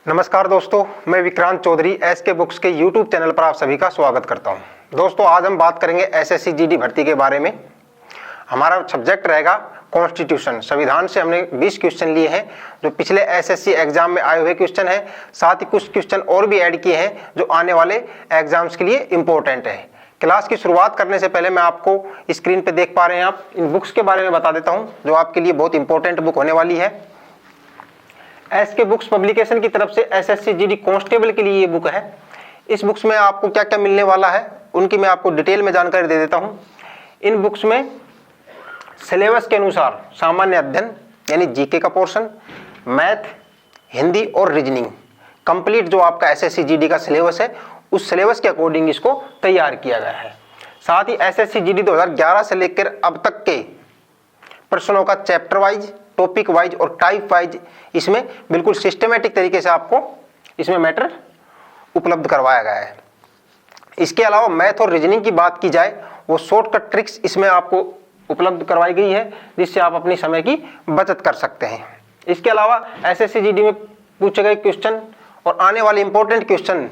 नमस्कार दोस्तों, मैं विक्रांत चौधरी एसके बुक्स के YouTube चैनल पर आप सभी का स्वागत करता हूं। दोस्तों, आज हम बात करेंगे एसएससी जीडी भर्ती के बारे में। हमारा सब्जेक्ट रहेगा कॉन्स्टिट्यूशन। संविधान से हमने 20 क्वेश्चन लिए हैं जो पिछले एसएससी एग्जाम में आए हुए क्वेश्चन हैं। साथ ही कुछ क्वेश्चन और भी ऐड किए हैं जो आने वाले एग्जाम्स के लिए इंपॉर्टेंट है। क्लास की शुरुआत करने से पहले मैं आपको स्क्रीन पर देख पा रहे हैं, आप इन बुक्स के बारे में बता देता हूँ जो आपके लिए बहुत इंपॉर्टेंट बुक होने वाली है। एसके बुक्स पब्लिकेशन की तरफ से एसएससी जीडी कांस्टेबल के लिए ये बुक है। इस बुक्स में आपको क्या क्या मिलने वाला है उनकी मैं आपको डिटेल में जानकारी दे देता हूँ। इन बुक्स में सिलेबस के अनुसार सामान्य अध्ययन यानी जीके का पोर्शन, मैथ, हिंदी और रीजनिंग कंप्लीट जो आपका एसएससी जीडी का सिलेबस है उस सिलेबस के अकॉर्डिंग इसको तैयार किया गया है। साथ ही एसएससी जीडी 2011 से लेकर अब तक के प्रश्नों का चैप्टर वाइज, टॉपिक वाइज और टाइप वाइज इसमें बिल्कुल सिस्टमेटिक तरीके से आपको इसमें मैटर उपलब्ध करवाया गया है। इसके अलावा मैथ और रीजनिंग की बात की जाए वो शॉर्टकट ट्रिक्स इसमें आपको उपलब्ध करवाई गई है जिससे आप अपनी समय की बचत कर सकते हैं। इसके अलावा एसएससी जीडी में पूछे गए क्वेश्चन और आने वाले इंपॉर्टेंट क्वेश्चन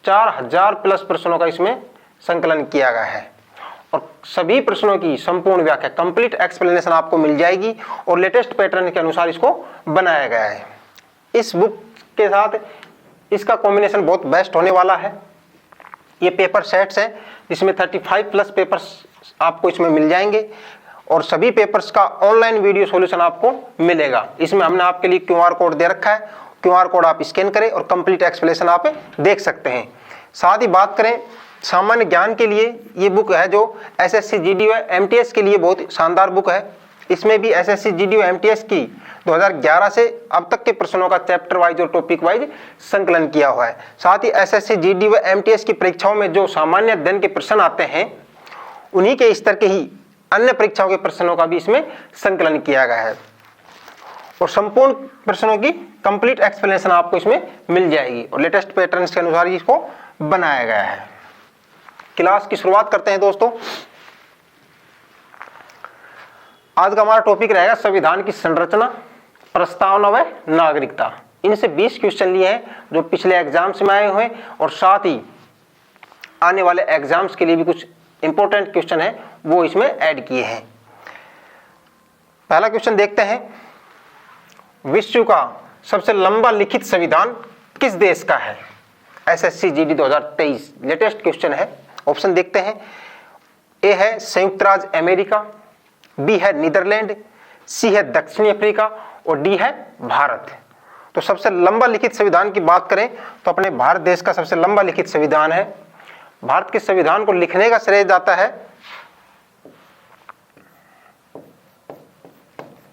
4000 प्लस प्रश्नों का इसमें संकलन किया गया है और सभी प्रश्नों की संपूर्ण व्याख्या, कंप्लीट एक्सप्लेनेशन आपको मिल जाएगी और लेटेस्ट पैटर्न के अनुसार इसको बनाया गया है। इस बुक के साथ इसका कॉम्बिनेशन बहुत बेस्ट होने वाला है। ये पेपर सेट्स हैं जिसमें 35 प्लस पेपर्स आपको इसमें मिल जाएंगे और सभी पेपर्स का ऑनलाइन वीडियो सॉल्यूशन आपको मिलेगा। इसमें हमने आपके लिए क्यूआर कोड दे रखा है, क्यूआर कोड आप स्कैन करें और कंप्लीट एक्सप्लेनेशन आप देख सकते हैं। साथ ही बात करें सामान्य ज्ञान के लिए, ये बुक है जो एसएससी जीडी व एमटीएस के लिए बहुत शानदार बुक है। इसमें भी एसएससी जीडी व एमटीएस की 2011 से अब तक के प्रश्नों का चैप्टर वाइज और टॉपिक वाइज संकलन किया हुआ है। साथ ही एसएससी जीडी व एमटीएस की परीक्षाओं में जो सामान्य अध्ययन के प्रश्न आते हैं उन्हीं के स्तर के ही अन्य परीक्षाओं के प्रश्नों का भी इसमें संकलन किया गया है और संपूर्ण प्रश्नों की कंप्लीट एक्सप्लेनेशन आपको इसमें मिल जाएगी और लेटेस्ट पैटर्न्स के अनुसार इसको बनाया गया है। क्लास की शुरुआत करते हैं दोस्तों। आज का हमारा टॉपिक रहेगा संविधान की संरचना, प्रस्तावना व नागरिकता। इनसे 20 क्वेश्चन लिए हैं जो पिछले एग्जाम्स में आए हुए हैं और साथ ही आने वाले एग्जाम्स के लिए भी कुछ इंपॉर्टेंट क्वेश्चन है वो इसमें ऐड किए हैं। पहला क्वेश्चन देखते हैं, विश्व का सबसे लंबा लिखित संविधान किस देश का है? एसएससी जीडी 2023 लेटेस्ट क्वेश्चन है। ऑप्शन देखते हैं, ए है संयुक्त राज्य अमेरिका, बी है नीदरलैंड, सी है दक्षिणी अफ्रीका और डी है भारत। तो सबसे लंबा लिखित संविधान की बात करें तो अपने भारत देश का सबसे लंबा लिखित संविधान है। भारत के संविधान को लिखने का श्रेय जाता है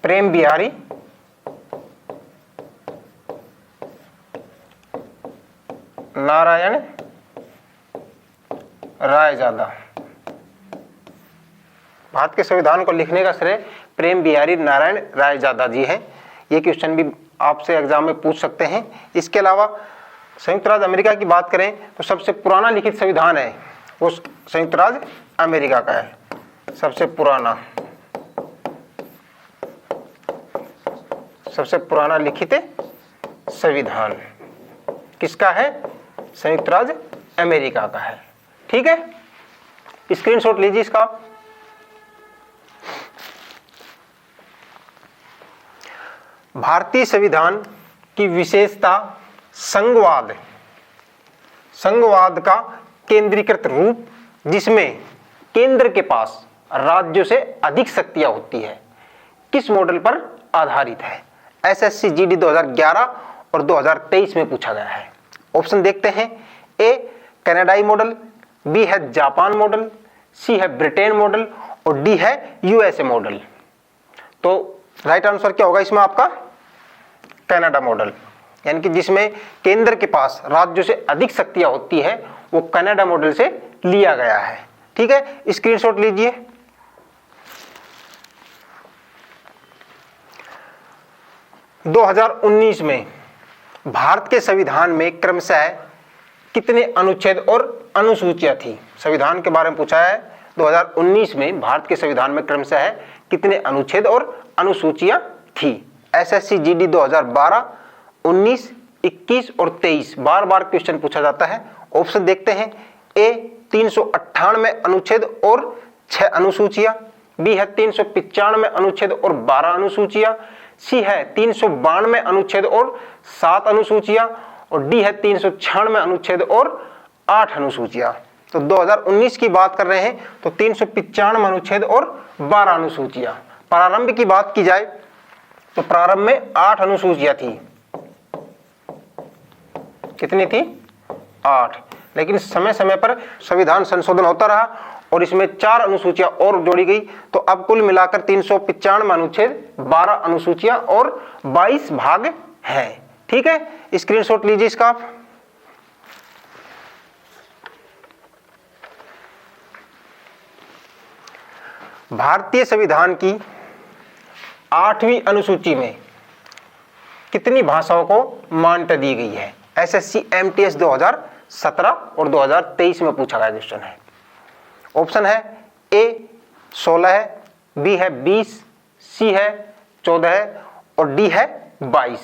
प्रेम बिहारी नारायण रायजादा। भारत के संविधान को लिखने का श्रेय प्रेम बिहारी नारायण रायजादा जी हैं। ये क्वेश्चन भी आपसे एग्जाम में पूछ सकते हैं। इसके अलावा संयुक्त राज्य अमेरिका की बात करें तो सबसे पुराना लिखित संविधान है वो संयुक्त राज्य अमेरिका का है। सबसे पुराना लिखित संविधान किसका है? संयुक्त राज्य अमेरिका का है। ठीक है, स्क्रीनशॉट लीजिए इसका। भारतीय संविधान की विशेषता संघवाद का केंद्रीकृत रूप जिसमें केंद्र के पास राज्यों से अधिक शक्तियां होती है किस मॉडल पर आधारित है? एसएससी जीडी 2011 और 2023 में पूछा गया है। ऑप्शन देखते हैं, ए कनाडाई मॉडल, बी है जापान मॉडल, सी है ब्रिटेन मॉडल और डी है यूएसए मॉडल। तो राइट आंसर क्या होगा इसमें आपका? कनाडा मॉडल, यानी कि जिसमें केंद्र के पास राज्यों से अधिक शक्तियां होती है वो कनाडा मॉडल से लिया गया है। ठीक है, स्क्रीनशॉट लीजिए। – 2019 में भारत के संविधान में क्रमशः कितने अनुच्छेद और अनुसूचियां थी? संविधान के बारे में पूछा है। 2019 में भारत के संविधान में क्रमशः कितने अनुच्छेद और अनुसूचियां थी? एसएससी जीडी 2012, 19, 21 और 23 बार बार क्वेश्चन पूछा जाता है। ऑप्शन देखते हैं। ए 398 अनुच्छेद और 6 अनुसूचियां, बी है 395 अनुच्छेद और 12 अनुसूचियां, सी है 392 अनुच्छेद और 7 अनुसूचियां और डी है 396 अनुच्छेद और 8 अनुसूचियां। तो 2019 की बात कर रहे हैं तो 395 अनुच्छेद और 12 अनुसूचियां। प्रारंभ की बात की जाए तो प्रारंभ में 8 अनुसूचियां थी। कितनी थी? 8। लेकिन समय समय पर संविधान संशोधन होता रहा और इसमें 4 अनुसूचियां और जोड़ी गई, तो अब कुल मिलाकर 395 अनुच्छेद, 12 अनुसूचियां और 22 भाग हैं। ठीक है, स्क्रीनशॉट लीजिए इसका आप। भारतीय संविधान की 8वीं अनुसूची में कितनी भाषाओं को मान्यता दी गई है? एसएससी एमटीएस 2017 और 2023 में पूछा गया क्वेश्चन है। ऑप्शन है ए 16 है, बी है 20, सी है 14 है और डी है 22।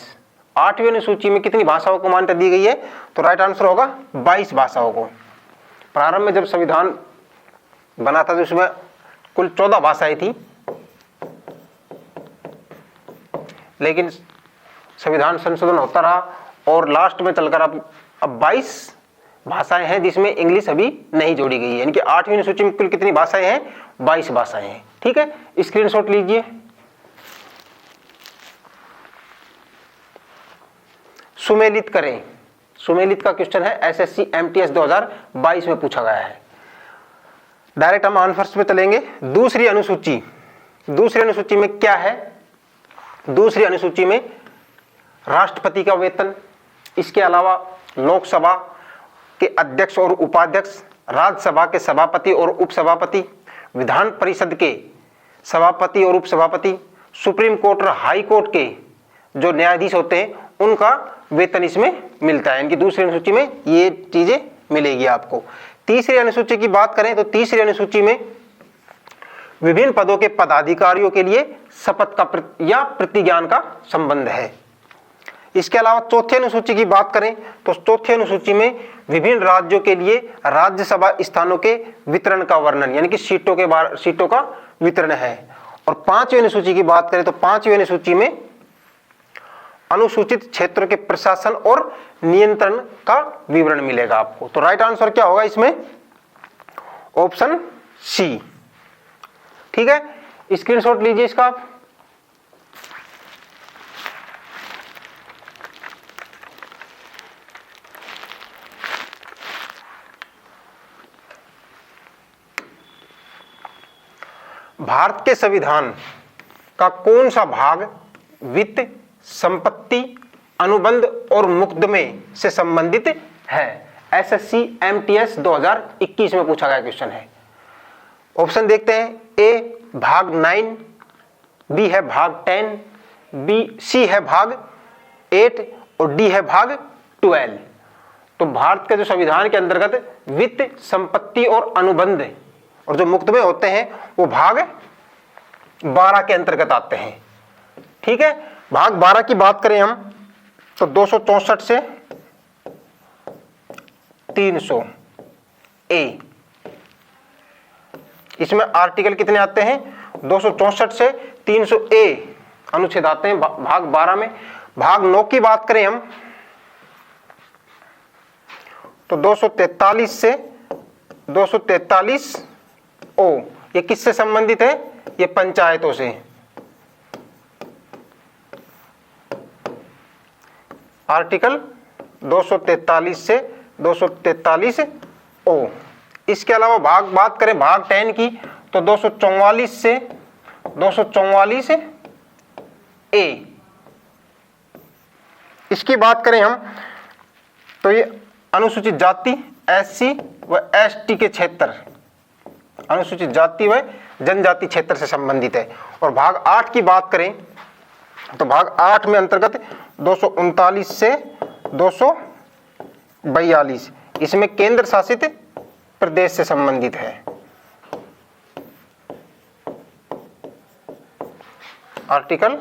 8वीं अनुसूची में कितनी भाषाओं को मान्यता दी गई है? तो राइट आंसर होगा 22 भाषाओं को। प्रारंभ में जब संविधान बना था तो उसमें कुल 14 भाषाएं थी, लेकिन संविधान संशोधन होता रहा और लास्ट में चलकर अब 22 भाषाएं हैं, जिसमें इंग्लिश अभी नहीं जोड़ी गई है। यानी कि 8वीं अनुसूची में कुल कितनी भाषाएं हैं? 22 भाषाएं हैं। ठीक है, स्क्रीनशॉट लीजिए। सुमेलित करें। सुमेलित का क्वेश्चन है, एसएससी एमटीएस 2022 में पूछा गया है। डायरेक्ट हम आंसर्स पे चलेंगे। दूसरी अनुसूची में क्या है? दूसरी अनुसूची में राष्ट्रपति का वेतन, इसके अलावा लोकसभा के अध्यक्ष और उपाध्यक्ष, राज्यसभा के सभापति और उपसभापति, विधान परिषद के सभापति और उपसभापति, सुप्रीम कोर्ट और हाई कोर्ट के जो न्यायाधीश होते हैं उनका वेतन इसमें मिलता है। इनकी दूसरी अनुसूची में ये चीजें मिलेगी आपको। तीसरी अनुसूची की बात करें तो तीसरी अनुसूची में विभिन्न पदों के पदाधिकारियों के लिए शपथ का या प्रतिज्ञान का संबंध है। इसके अलावा चौथी अनुसूची की बात करें तो चौथी अनुसूची में विभिन्न राज्यों के लिए राज्यसभा स्थानों के वितरण का वर्णन, यानी कि सीटों का वितरण है। और पांचवी अनुसूची की बात करें तो पांचवी अनुसूची में अनुसूचित क्षेत्रों के प्रशासन और नियंत्रण का विवरण मिलेगा आपको। तो राइट आंसर क्या होगा इसमें? Option C. ठीक है, स्क्रीनशॉट लीजिए इसका आप। भारत के संविधान का कौन सा भाग वित्त, संपत्ति, अनुबंध और मुकदमे से संबंधित है? एसएससी एमटीएस 2021 में पूछा गया क्वेश्चन है। ऑप्शन देखते हैं। ए भाग 9, बी है भाग 10, सी है भाग 8 और डी है भाग 12। तो भारत के जो संविधान के अंतर्गत वित्त, संपत्ति और अनुबंध और जो मुकदमे होते हैं वो भाग 12 के अंतर्गत आते हैं। ठीक है, भाग 12 की बात करें हम तो 264 से 300 ए, इसमें आर्टिकल कितने आते हैं? 264 से 300 ए अनुच्छेद आते हैं भाग 12 में। भाग 9 की बात करें हम तो 243 से 243 ओ, ये किससे संबंधित है? ये पंचायतों से। आर्टिकल 243 से 243 ओ। इसके अलावा बात करें भाग 10 की तो 244 से 244 ए। इसकी बात करें हम तो ये अनुसूचित जाति, एससी व एसटी के क्षेत्र, अनुसूचित जाति व जनजाति क्षेत्र से संबंधित है। और भाग 8 की बात करें तो भाग 8 में अंतर्गत 239 से 242, इसमें केंद्र शासित प्रदेश से संबंधित है। आर्टिकल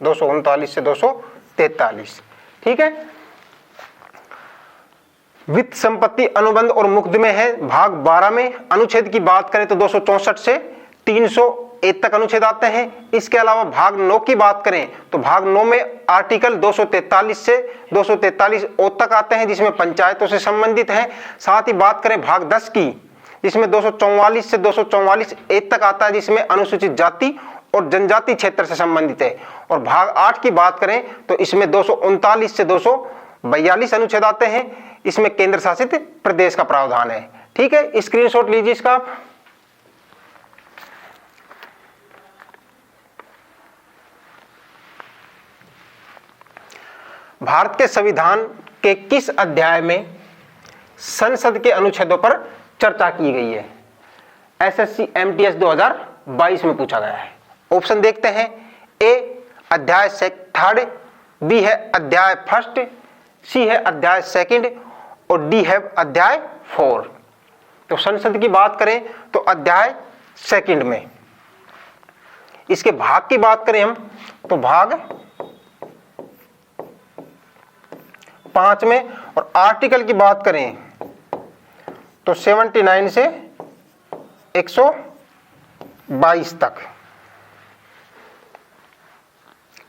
239 से 243। ठीक है। वित्त संपत्ति अनुबंध और मुकदमे है भाग 12 में। अनुच्छेद की बात करें तो 264 से 301 तक अनुच्छेद आते हैं। इसके अलावा भाग 9 की बात करें तो भाग 9 में आर्टिकल 243 से 243 ओ तक आते हैं, जिसमें पंचायतों से संबंधित है। साथ ही बात करें भाग 10 की, जिसमें 244 से 244 ए तक आता है, जिसमें अनुसूचित जाति और जनजाति क्षेत्र से संबंधित है। और भाग 8 की बात करें तो इसमें 239 से 242 अनुच्छेद आते हैं। इसमें केंद्र शासित प्रदेश का प्रावधान है। ठीक है, स्क्रीनशॉट लीजिए इसका। भारत के संविधान के किस अध्याय में संसद के अनुच्छेदों पर चर्चा की गई है? एसएससी एमटीएस 2022 में पूछा गया है। ऑप्शन देखते हैं। ए अध्याय 3, बी है अध्याय 1, सी है अध्याय 2 और डी है अध्याय 4। तो संसद की बात करें तो अध्याय 2 में। इसके भाग की बात करें हम तो भाग 5 में। और आर्टिकल की बात करें तो 79 से 122 तक।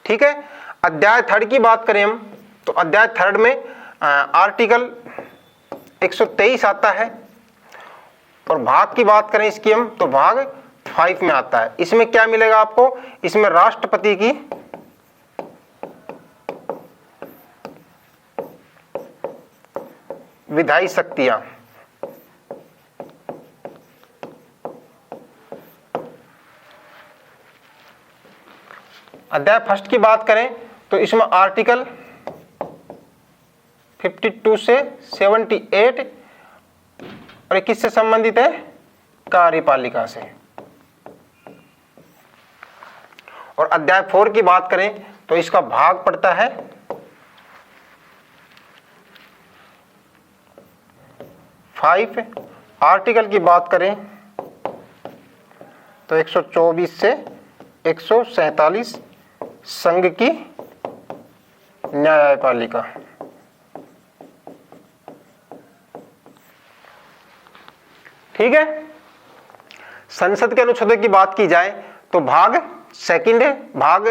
ठीक है। अध्याय 3 की बात करें हम तो अध्याय 3 में आर्टिकल 123 आता है। और भाग की बात करें इसकी हम तो भाग 5 में आता है। इसमें क्या मिलेगा आपको? इसमें राष्ट्रपति की विधायी शक्तियां। अध्याय 1 की बात करें तो इसमें आर्टिकल 52 से 78 और किससे संबंधित है? कार्यपालिका से। और अध्याय 4 की बात करें तो इसका भाग पड़ता है 5। आर्टिकल की बात करें तो 124 से 147 संघ की न्यायपालिका। ठीक है। संसद के अनुच्छेदों की बात की जाए तो भाग 2 है, भाग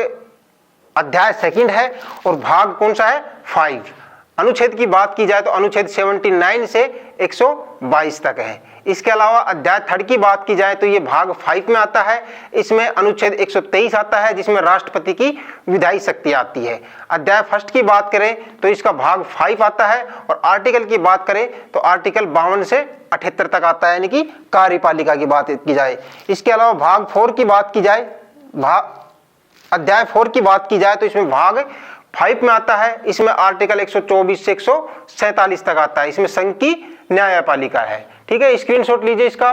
अध्याय 2 है और भाग कौन सा है? 5। अनुच्छेद की बात की जाए तो अनुच्छेद 79 से 122 तक है। इसके अलावा अध्याय 3 की बात की जाए तो ये भाग 5 में आता है। इसमें अनुच्छेद 123 आता है, जिसमें राष्ट्रपति की विधायी शक्ति आती है। अध्याय 1 की बात करें तो इसका भाग 5 आता है। और आर्टिकल की बात करें तो आर्टिकल 52 से 78 तक आता है, यानी कि कार्यपालिका की बात की जाए। इसके अलावा भाग 4 की बात की जाए, अध्याय 4 की बात की जाए तो इसमें भाग 5 में आता है। इसमें आर्टिकल 124 से 147 तक आता है। इसमें संघ की न्यायपालिका है। ठीक है, स्क्रीनशॉट लीजिए इसका।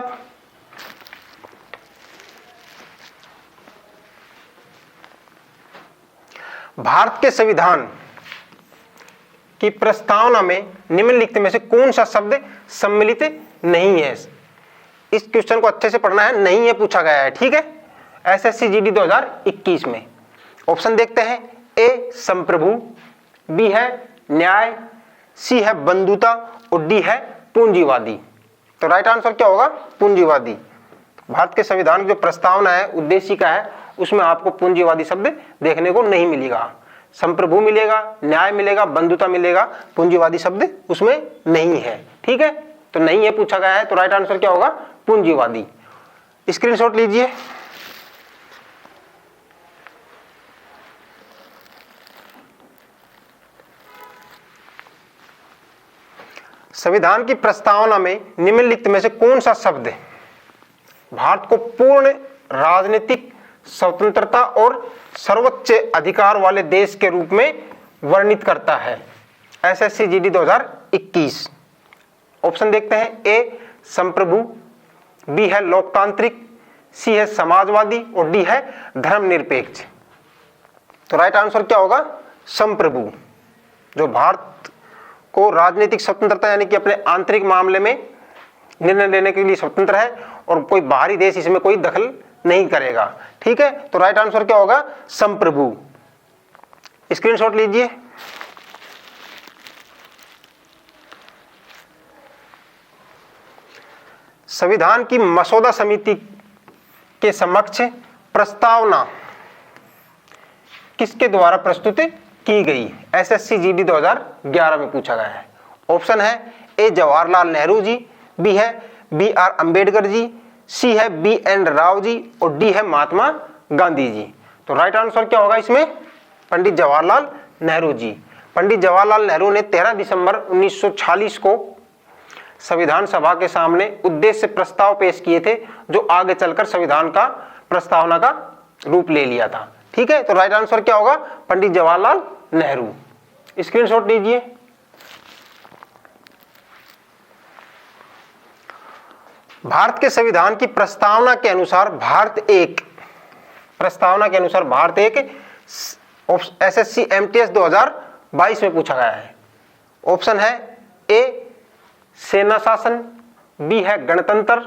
भारत के संविधान की प्रस्तावना में निम्नलिखित में से कौन सा शब्द सम्मिलित नहीं है? इस क्वेश्चन को अच्छे से पढ़ना है, नहीं है पूछा गया है। ठीक है, एसएससी जीडी 2021 में। ऑप्शन देखते हैं। ए संप्रभु, बी है न्याय, सी है बंधुता और डी है पूंजीवादी। तो राइट आंसर क्या होगा? पूंजीवादी। भारत के संविधान की जो प्रस्तावना है, उद्देशिका है, उसमें आपको पूंजीवादी शब्द देखने को नहीं मिलेगा। संप्रभु मिलेगा, न्याय मिलेगा, बंधुता मिलेगा, पूंजीवादी शब्द उसमें नहीं है। ठीक है, तो नहीं है पूछा गया है, तो राइट आंसर क्या होगा? पूंजीवादी। स्क्रीनशॉट लीजिए। संविधान की प्रस्तावना में निम्नलिखित में से कौन सा शब्द भारत को पूर्ण राजनीतिक स्वतंत्रता और सर्वोच्च अधिकार वाले देश के रूप में वर्णित करता है? SSC GD 2021। ऑप्शन देखते हैं। ए संप्रभु, बी है लोकतांत्रिक, सी है समाजवादी और डी है धर्मनिरपेक्ष। तो राइट आंसर क्या होगा? संप्रभु। जो भारत को राजनीतिक स्वतंत्रता यानी कि अपने आंतरिक मामले में निर्णय लेने के लिए स्वतंत्र है और कोई बाहरी देश इसमें कोई दखल नहीं करेगा। ठीक है, तो राइट आंसर क्या होगा? संप्रभु। स्क्रीनशॉट लीजिए। संविधान की मसौदा समिति के समक्ष प्रस्तावना किसके द्वारा प्रस्तुत की गई? एसएससी जीडी 2011 में पूछा गया है। ऑप्शन है ए जवाहरलाल नेहरू जी, बी है बी आर अंबेडकर जी, सी है बी एन राव जी और डी है महात्मा गांधी जी। तो राइट आंसर क्या होगा इसमें? पंडित जवाहरलाल नेहरू जी। पंडित जवाहरलाल नेहरू ने 13 दिसंबर 1946 को संविधान सभा के सामने उद्देश्य प्रस्ताव पेश किए थे, जो आगे चलकर संविधान का प्रस्तावना का रूप ले लिया था। ठीक है, तो राइट आंसर क्या होगा? पंडित जवाहरलाल नेहरू। स्क्रीनशॉट लीजिए। भारत के संविधान की प्रस्तावना के अनुसार भारत एक एसएससी एमटीएस 2022 में पूछा गया है। ऑप्शन है ए सेना शासन, बी है गणतंत्र,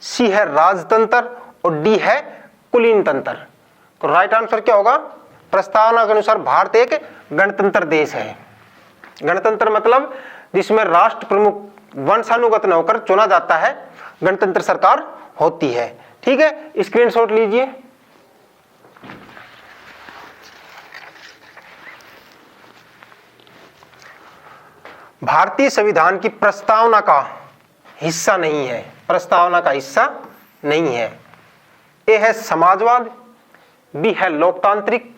सी है राजतंत्र और डी है कुलीन तंत्र। तो राइट आंसर क्या होगा? प्रस्तावना के अनुसार भारत एक गणतंत्र देश है। गणतंत्र मतलब जिसमें राष्ट्र प्रमुख वंशानुगत न होकर चुना जाता है, गणतंत्र सरकार होती है। ठीक है, स्क्रीनशॉट लीजिए। भारतीय संविधान की प्रस्तावना का हिस्सा नहीं है, ए है समाजवाद, बी है लोकतांत्रिक,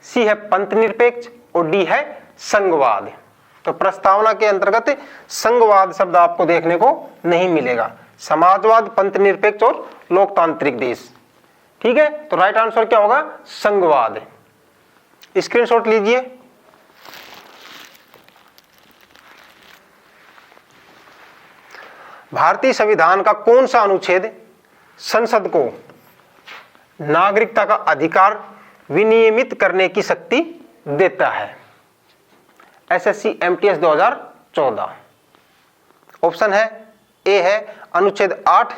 सी है पंथ निरपेक्ष और डी है संघवाद। तो प्रस्तावना के अंतर्गत संघवाद शब्द आपको देखने को नहीं मिलेगा। समाजवाद, पंथ निरपेक्ष और लोकतांत्रिक देश। ठीक है, तो राइट आंसर क्या होगा? संघवाद। स्क्रीनशॉट लीजिए। भारतीय संविधान का कौन सा अनुच्छेद संसद को नागरिकता का अधिकार विनियमित करने की शक्ति देता है? SSC MTS 2014। ऑप्शन है ए है अनुच्छेद 8,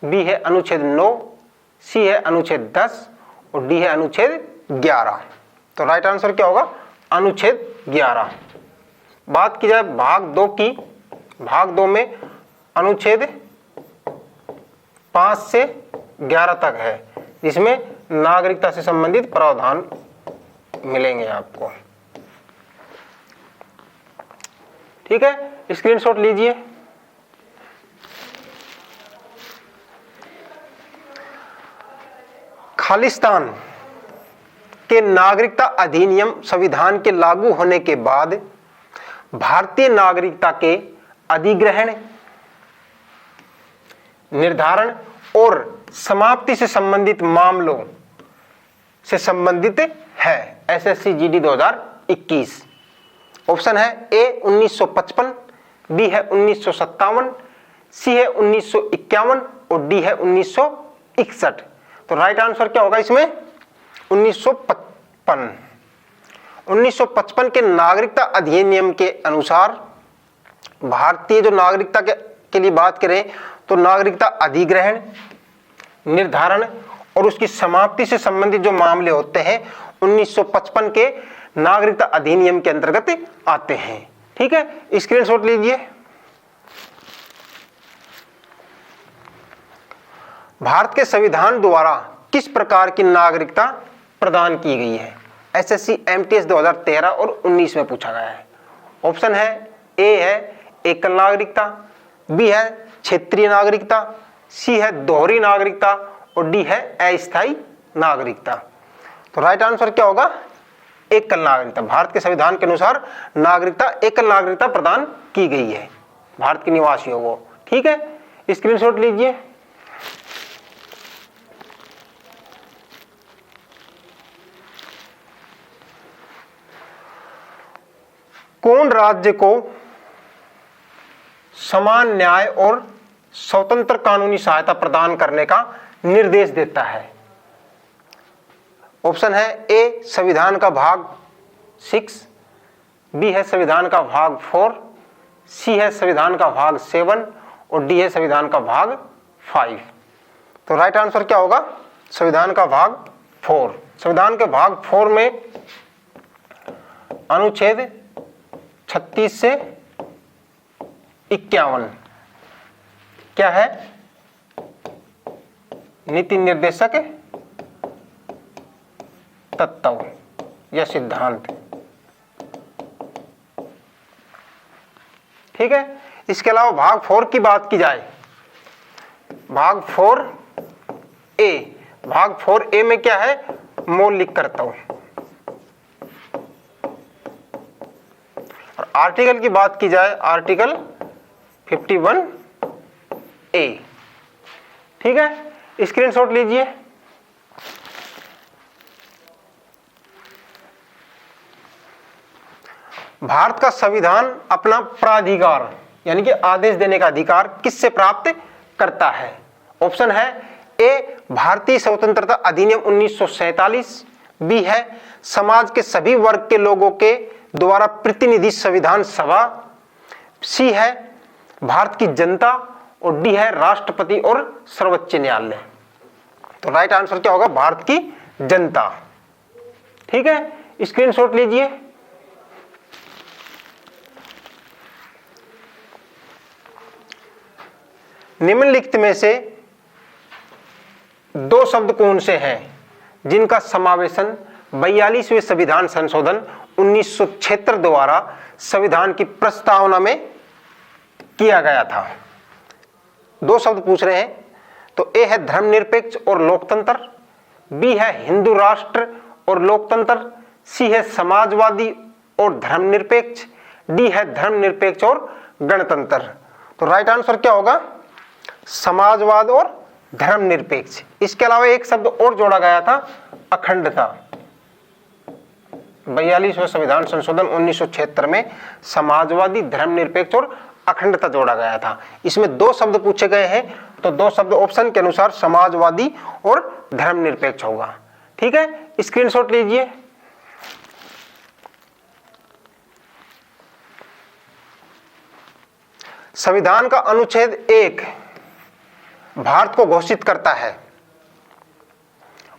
बी है अनुच्छेद 9, सी है अनुच्छेद 10 और डी है अनुच्छेद 11। तो राइट आंसर क्या होगा? अनुच्छेद 11। बात की जाए भाग 2 की, भाग 2 में अनुच्छेद 5 से 11 तक है, जिसमें नागरिकता से संबंधित प्रावधान मिलेंगे आपको। ठीक है, स्क्रीनशॉट लीजिए। खालिस्तान के नागरिकता अधिनियम संविधान के लागू होने के बाद भारतीय नागरिकता के अधिग्रहण, निर्धारण और समाप्ति से संबंधित मामलों से संबंधित है। SSC GD 2021। ऑप्शन है ए 1955, बी है 1957, सी है 1951 और डी है 1961। तो राइट आंसर क्या होगा इसमें? 1955। 1955 के नागरिकता अधिनियम के अनुसार भारतीय जो नागरिकता के लिए बात करें तो नागरिकता अधिग्रहण, निर्धारण और उसकी समाप्ति से संबंधित जो मामले होते हैं 1955 के नागरिकता अधिनियम के अंतर्गत आते हैं। ठीक है, स्क्रीनशॉट लीजिए। भारत के संविधान द्वारा किस प्रकार की नागरिकता प्रदान की गई है? एसएससी एमटीएस 2013 और 19 में पूछा गया है। ऑप्शन है ए है एकल नागरिकता, बी है क्षेत्रीय नागरिकता, सी है दोहरी नागरिकता और डी है अस्थायी नागरिकता। तो राइट आंसर क्या होगा? एकल नागरिकता। भारत के संविधान के अनुसार नागरिकता एकल नागरिकता प्रदान की गई है भारत के निवासियों को। ठीक है, स्क्रीनशॉट लीजिए। कौन राज्य को समान न्याय और स्वतंत्र कानूनी सहायता प्रदान करने का निर्देश देता है? ऑप्शन है ए संविधान का भाग 6, बी है संविधान का भाग 4, सी है संविधान का भाग 7 और डी है संविधान का भाग 5। तो राइट आंसर क्या होगा? संविधान का भाग 4। संविधान के भाग 4 में अनुच्छेद 36 से 51 क्या है? नीति निर्देशक तत्व या सिद्धांत। ठीक है। इसके अलावा भाग 4 की बात की जाए, भाग 4A, भाग 4A में क्या है, मौलिक कर्तव्य। और आर्टिकल की बात की जाए, आर्टिकल 51A। ठीक है, स्क्रीनशॉट लीजिए। भारत का संविधान अपना प्राधिकार यानी कि आदेश देने का अधिकार किससे प्राप्त करता है? ऑप्शन है ए, भारतीय स्वतंत्रता अधिनियम 1947, बी है समाज के सभी वर्ग के लोगों के द्वारा प्रतिनिधि संविधान सभा, सी है भारत की जनता, और डी है राष्ट्रपति और सर्वोच्च न्यायालय। तो राइट आंसर क्या होगा? भारत की जनता। ठीक है, स्क्रीनशॉट लीजिए। निम्नलिखित में से दो शब्द कौन से हैं जिनका समावेशन 42वें संविधान संशोधन 1976 द्वारा संविधान की प्रस्तावना में किया गया था? दो शब्द पूछ रहे हैं। तो ए है धर्मनिरपेक्ष और लोकतंत्र, बी है हिंदू राष्ट्र और लोकतंत्र, सी है समाजवादी और धर्मनिरपेक्ष, डी है धर्मनिरपेक्ष और गणतंत्र। तो राइट आंसर क्या होगा? समाजवाद और धर्मनिरपेक्ष। इसके अलावा एक शब्द और जोड़ा गया था, अखंडता। 42वें संविधान संशोधन 1976 में समाजवादी, धर्मनिरपेक्ष और अखंडता जोड़ा गया था। इसमें दो शब्द पूछे गए हैं, तो दो शब्द ऑप्शन के अनुसार समाजवादी और धर्मनिरपेक्ष होगा। ठीक है, स्क्रीनशॉट लीजिए। संविधान का अनुच्छेद 1 भारत को घोषित करता है।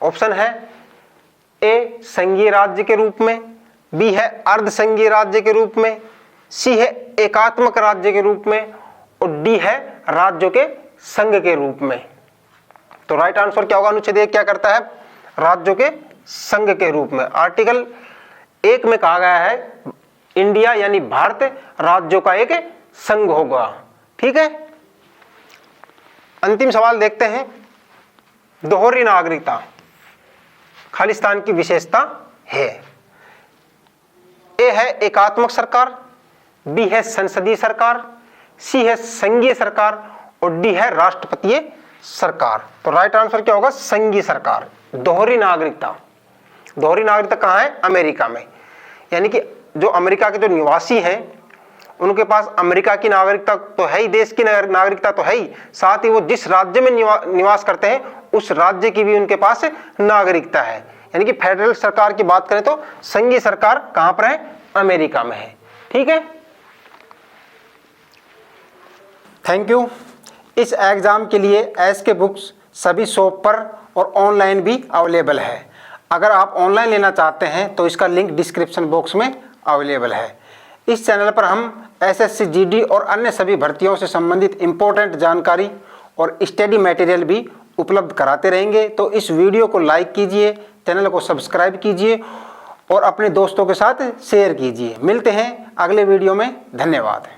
ऑप्शन है ए, संघीय राज्य के रूप में, बी है अर्ध संघीय राज्य के रूप में, सी है एकात्मक राज्य के रूप में, और डी है राज्यों के संघ के रूप में। तो राइट आंसर क्या होगा? अनुच्छेद 1 क्या करता है? राज्यों के संघ के रूप में। आर्टिकल 1 में कहा गया है इंडिया यानी भारत राज्यों का एक संघ होगा। ठीक है, अंतिम सवाल देखते हैं। दोहरी नागरिकता खालिस्तान की विशेषता है। ए है एकात्मक सरकार, बी है संसदीय सरकार, सी है संघीय सरकार, और डी है राष्ट्रपतीय सरकार। तो राइट आंसर क्या होगा? संघीय सरकार। दोहरी नागरिकता, दोहरी नागरिकता कहाँ है? अमेरिका में। यानी कि जो अमेरिका के जो निवासी हैं उनके पास अमेरिका की नागरिकता तो है ही, देश की नागरिकता तो है ही, साथ ही वो जिस राज्य में निवास करते हैं उस राज्य की भी उनके पास नागरिकता है। यानी कि फेडरल सरकार की बात करें तो संघीय सरकार कहां पर है? अमेरिका में है। ठीक है, थैंक यू। इस एग्जाम के लिए एसके बुक्स सभी शॉप पर और ऑनलाइन भी अवेलेबल है। अगर आप ऑनलाइन लेना चाहते हैं तो इसका लिंक डिस्क्रिप्शन बॉक्स में अवेलेबल है। इस चैनल पर हम एसएससी, जीडी और अन्य सभी भर्तियों से संबंधित इम्पोर्टेंट जानकारी और स्टडी मटेरियल भी उपलब्ध कराते रहेंगे। तो इस वीडियो को लाइक कीजिए, चैनल को सब्सक्राइब कीजिए और अपने दोस्तों के साथ शेयर कीजिए। मिलते हैं अगले वीडियो में। धन्यवाद।